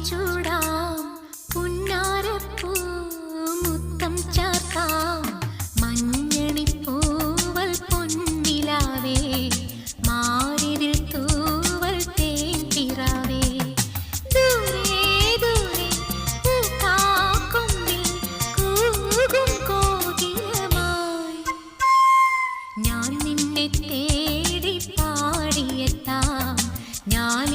ചൂടാം പുന്നാരപ്പൂ മുത്തം ചാർത്താം മഞ്ഞണിപ്പൂവൽ പൊന്നിലാവേ മാറിതിൽ തൂവൽ തേൻ പിറാവേ ദൂരെ ദൂരെ പൂക്കാക്കൊമ്പിൽ കൂകും കോകിലമായി ഞാൻ നിന്നെ തേടി പാടിയെത്താം ഞാൻ